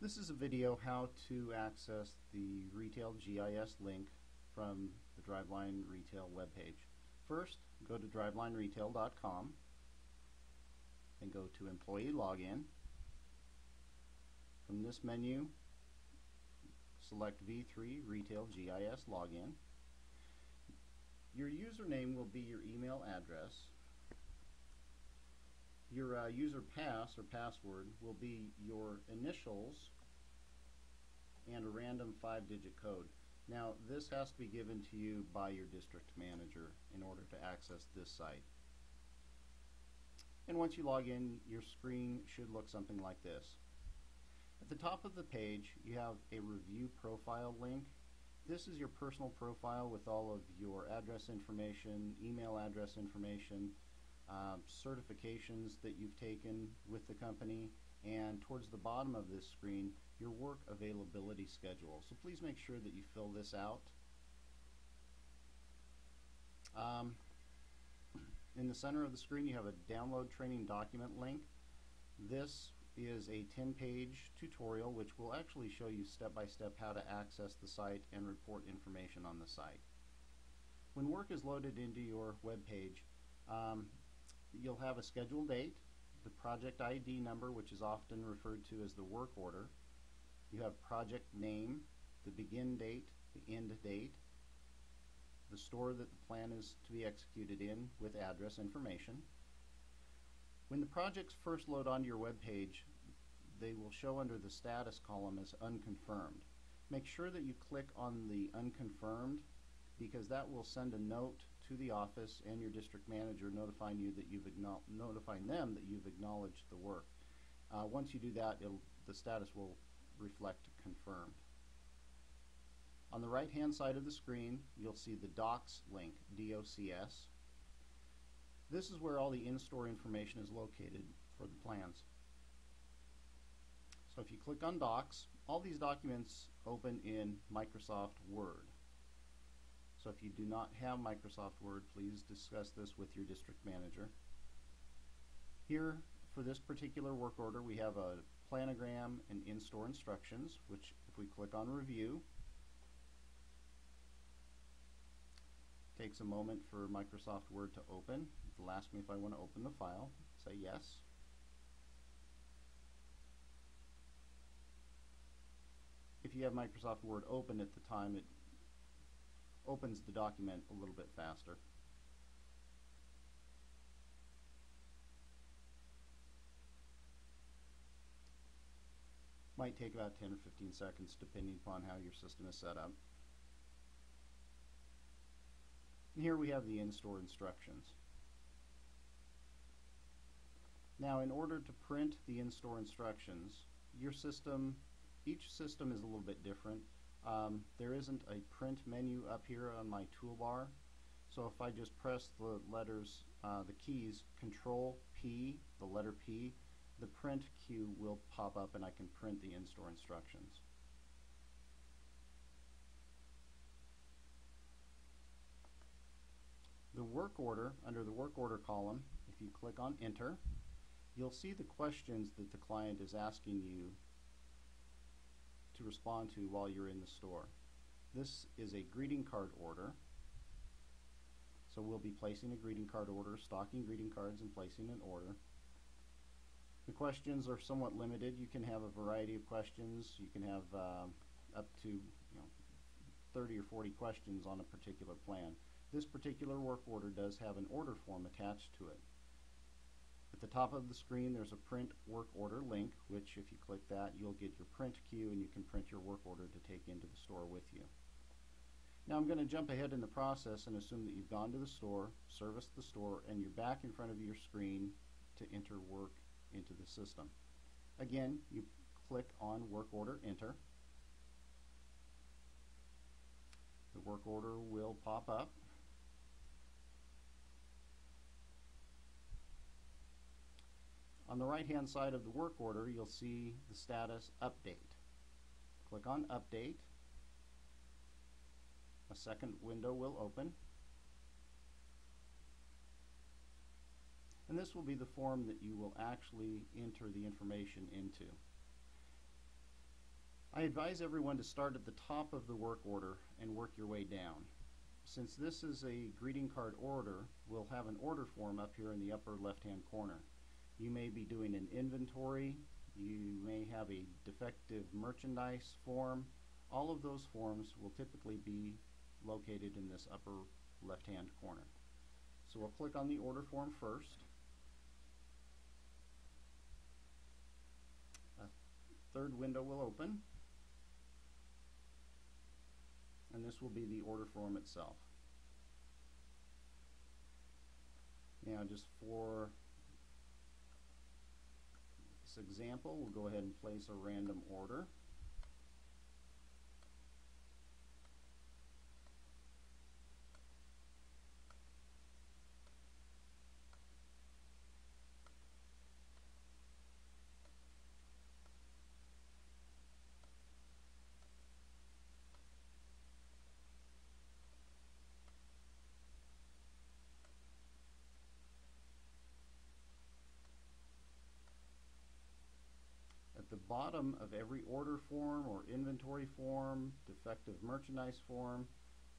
This is a video how to access the Retail GIS link from the Driveline Retail webpage. First, go to drivelineretail.com and go to Employee Login. From this menu, select V3 Retail GIS Login. Your username will be your email address. Your user pass or password will be your initials and a random 5-digit code. Now, this has to be given to you by your district manager in order to access this site. And once you log in, your screen should look something like this. At the top of the page, you have a review profile link. This is your personal profile with all of your address information, email address information, certifications that you've taken with the company, and towards the bottom of this screen, your work availability schedule. So please make sure that you fill this out. In the center of the screen, you have a download training document link. This is a 10-page tutorial which will actually show you step-by-step how to access the site and report information on the site. When work is loaded into your web page, you'll have a schedule date, the project ID number, which is often referred to as the work order. You have project name, the begin date, the end date, the store that the plan is to be executed in with address information. When the projects first load onto your web page, they will show under the status column as unconfirmed. Make sure that you click on the unconfirmed, because that will send a note to the office and your district manager notifying you that notifying them that you've acknowledged the work. Once you do that, the status will reflect confirmed. On the right hand side of the screen, you'll see the Docs link, DOCS. This is where all the in-store information is located for the plans. So if you click on Docs, all these documents open in Microsoft Word. So if you do not have Microsoft Word, please discuss this with your district manager. Here, for this particular work order, we have a planogram and in-store instructions, which if we click on Review, takes a moment for Microsoft Word to open. It'll ask me if I want to open the file. Say yes. If you have Microsoft Word open at the time, it opens the document a little bit faster. Might take about 10 or 15 seconds depending upon how your system is set up. And here we have the in-store instructions. Now, in order to print the in-store instructions, each system is a little bit different. There isn't a print menu up here on my toolbar, so if I just press the letters, the keys, Control P, the letter P, the print queue will pop up and I can print the in-store instructions. The work order, under the work order column, if you click on Enter, you'll see the questions that the client is asking you to respond to while you're in the store. This is a greeting card order, so we'll be placing a greeting card order, stocking greeting cards and placing an order. The questions are somewhat limited. You can have a variety of questions. You can have up to 30 or 40 questions on a particular plan. This particular work order does have an order form attached to it. At the top of the screen, there's a print work order link, which if you click that, you'll get your print queue and you can print your work order to take into the store with you. Now I'm going to jump ahead in the process and assume that you've gone to the store, serviced the store, and you're back in front of your screen to enter work into the system. Again, you click on work order, enter. The work order will pop up. On the right hand side of the work order, you'll see the status update. Click on update. A second window will open. And this will be the form that you will actually enter the information into. I advise everyone to start at the top of the work order and work your way down. Since this is a greeting card order, we'll have an order form up here in the upper left-hand corner. You may be doing an inventory, you may have a defective merchandise form. All of those forms will typically be located in this upper left-hand corner. So we'll click on the order form first. A third window will open, and this will be the order form itself. Now, just for this example, we'll go ahead and place a random order. At the bottom of every order form or inventory form, defective merchandise form,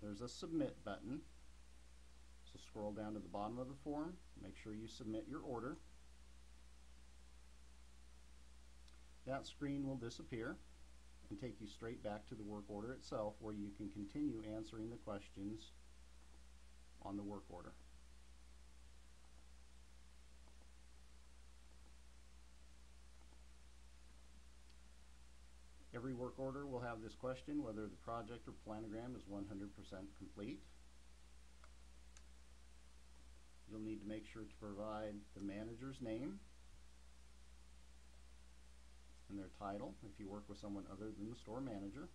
there's a submit button. So scroll down to the bottom of the form, make sure you submit your order. That screen will disappear and take you straight back to the work order itself, where you can continue answering the questions on the work order. Every work order will have this question, whether the project or planogram is 100% complete. You'll need to make sure to provide the manager's name and their title if you work with someone other than the store manager.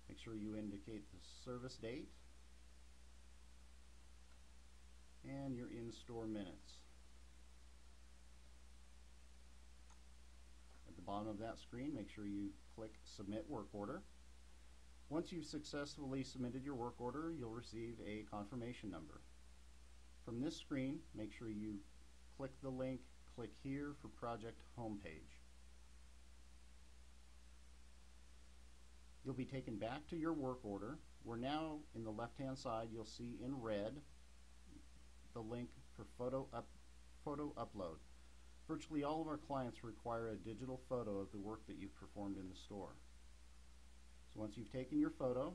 Make sure you indicate the service date and your in-store minutes. At the bottom of that screen, make sure you click Submit Work Order. Once you've successfully submitted your work order, you'll receive a confirmation number. From this screen, make sure you click the link, click here for Project Homepage. You'll be taken back to your work order, where now in the left-hand side you'll see in red the link for photo upload. Virtually all of our clients require a digital photo of the work that you've performed in the store. So once you've taken your photo,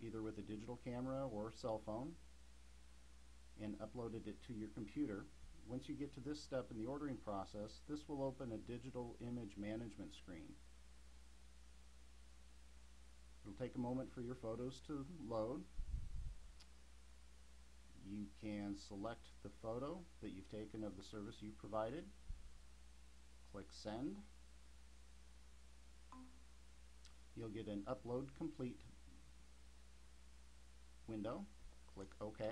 either with a digital camera or cell phone, and uploaded it to your computer, once you get to this step in the ordering process, this will open a digital image management screen. It'll take a moment for your photos to load. You can select the photo that you've taken of the service you've provided. Click Send. You'll get an Upload Complete window. Click OK.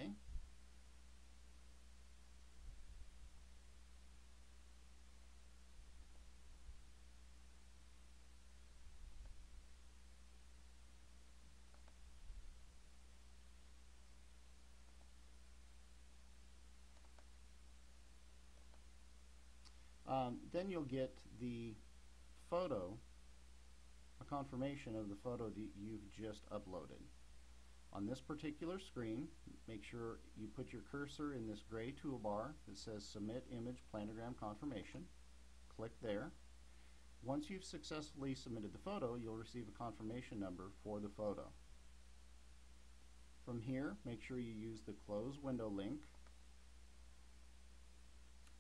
Then you'll get the photo, a confirmation of the photo that you've just uploaded. On this particular screen, make sure you put your cursor in this gray toolbar that says Submit Image Planogram Confirmation. Click there. Once you've successfully submitted the photo, you'll receive a confirmation number for the photo. From here, make sure you use the Close Window link.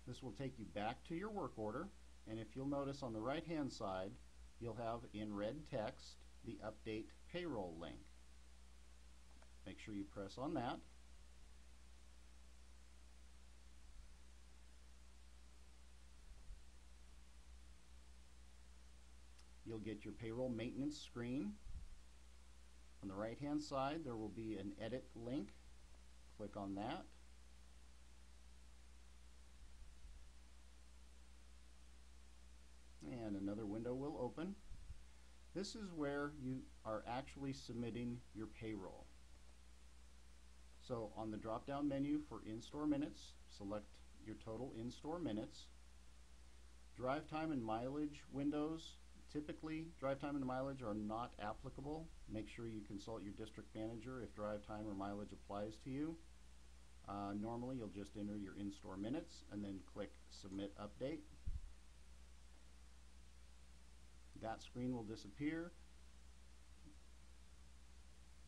This will take you back to your work order, and if you'll notice on the right hand side, you'll have in red text the Update Payroll link. Make sure you press on that. You'll get your payroll maintenance screen. On the right hand side there will be an edit link. Click on that. And another window will open. This is where you are actually submitting your payroll. So on the drop down menu for in-store minutes, select your total in-store minutes. Drive time and mileage windows Typically, drive time and mileage are not applicable. Make sure you consult your district manager if drive time or mileage applies to you. Normally, you'll just enter your in-store minutes and then click Submit Update. That screen will disappear.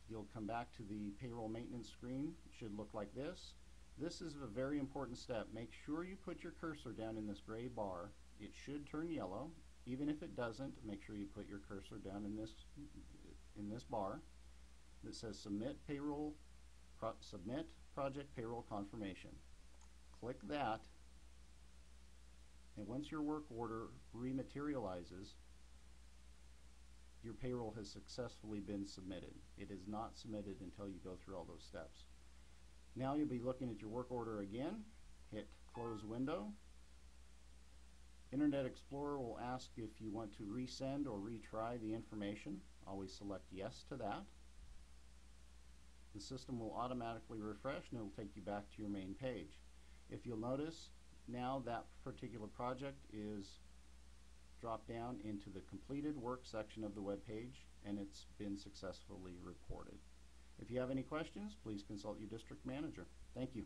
You'll come back to the payroll maintenance screen. It should look like this. This is a very important step. Make sure you put your cursor down in this gray bar. It should turn yellow. Even if it doesn't, make sure you put your cursor down in this bar that says Submit Project Payroll Confirmation. Click that, and once your work order rematerializes, your payroll has successfully been submitted. It is not submitted until you go through all those steps. Now you'll be looking at your work order again. Hit Close Window. Internet Explorer will ask if you want to resend or retry the information. Always select yes to that. The system will automatically refresh and it will take you back to your main page. If you'll notice, now that particular project is dropped down into the completed work section of the web page, and it's been successfully reported. If you have any questions, please consult your district manager. Thank you.